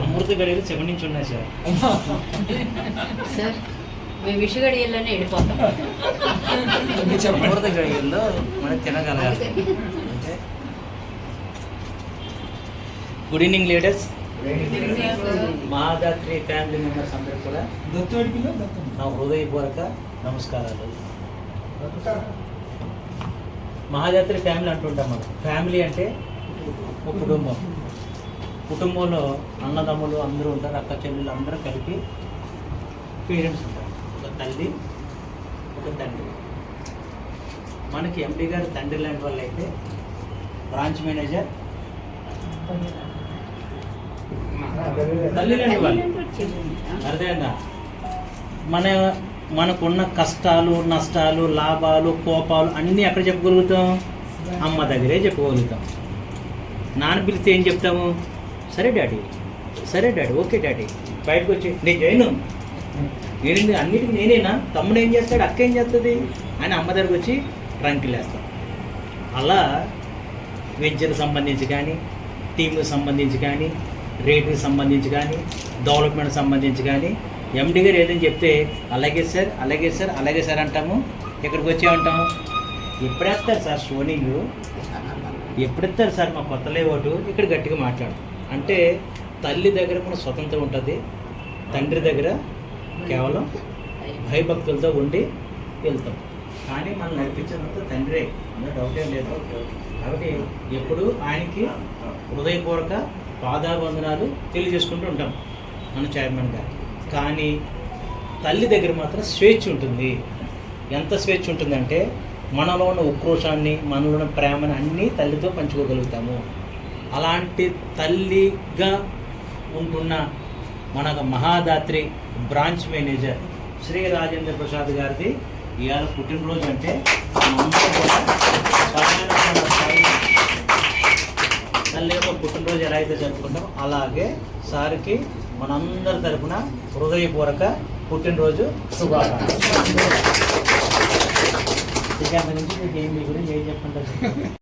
అమృత గడియలు 7 నుంచి ఉన్నాయి సార్. సార్ మేము విష గడియల్లోనే వెళ్ళిపోతాం. అమృత గడియల్లో మనం తినగలగాలి. Good evening leaders, Mahadatri family members అందరూ కూడా నా హృదయపూర్వక నమస్కారాలు. మహాదాత్రి ఫ్యామిలీ అంటుంటాం మనం. ఫ్యామిలీ అంటే ఒక కుటుంబం. కుటుంబంలో అన్నదమ్ములు అందరూ ఉంటారు, అక్క చెల్లెలు అందరూ కలిపి పేరెంట్స్ ఉంటారు. ఒక తల్లి, ఒక తండ్రి. మనకి ఎండి గారు తండ్రి లాంటి వాళ్ళు అయితే బ్రాంచ్ మేనేజర్ తల్లి లాంటి వాళ్ళు. అర్థమైందా? మనకున్న కష్టాలు, నష్టాలు, లాభాలు, కోపాలు అన్నీ ఎక్కడ చెప్పగలుగుతాం? అమ్మ దగ్గరే చెప్పగలుగుతాం. నాన్న పిలిస్తే ఏం చెప్తాము? సరే డాడీ, సరే డాడీ, ఓకే డాడీ. బయటకు వచ్చి నేను చేయను, ఏంటి అన్నిటికీ నేనేనా? తమ్ముడు ఏం చేస్తాడు, అక్క ఏం చేస్తుంది అని అమ్మ దగ్గరకు వచ్చి ట్రంకిల్ వేస్తాం. అలా వెంచర్కి సంబంధించి కానీ, టీంకి సంబంధించి కానీ, రేటుకి సంబంధించి కానీ, డెవలప్మెంట్ సంబంధించి కానీ ఎండి గారు ఏదని చెప్తే అలాగే సార్, అలాగే సార్, అలాగే సార్ అంటాము. ఇక్కడికి వచ్చే ఉంటాము, ఎప్పుడేస్తారు సార్ షోనింగ్, ఎప్పుడెత్తారు సార్ మా కొత్త లేఅవుట్, ఇక్కడ గట్టిగా మాట్లాడతాం. అంటే తల్లి దగ్గర మన స్వతంత్రం ఉంటుంది, తండ్రి దగ్గర కేవలం భయభక్తులతో ఉండి వెళ్తాం. కానీ మనం నడిపించినంత తండ్రే, అందులో డౌటే లేదు. కాబట్టి ఎప్పుడు ఆయనకి హృదయపూర్వక పాదాభివందనాలు తెలియజేసుకుంటూ ఉంటాం మన చైర్మన్ గారు. కానీ తల్లి దగ్గర మాత్రం స్వేచ్ఛ ఉంటుంది. ఎంత స్వేచ్ఛ ఉంటుందంటే మనలో ఉన్న ఉక్రోషాన్ని, మనలో ఉన్న ప్రేమని అన్నీ తల్లితో పంచుకోగలుగుతాము. అలాంటి తల్లిగా ఉంటున్న మన మహాదాత్రి బ్రాంచ్ మేనేజర్ శ్రీ రాజేంద్ర ప్రసాద్ గారిది ఇవాళ పుట్టినరోజు. అంటే తల్లి యొక్క పుట్టినరోజు ఎలా అయితే జరుపుకుంటాం అలాగే సార్కి మనందరి తరఫున హృదయపూర్వక పుట్టినరోజు శుభాకాంక్షలు. ఇక నుంచి మీకు మీ గురించి ఏం చెప్పండి?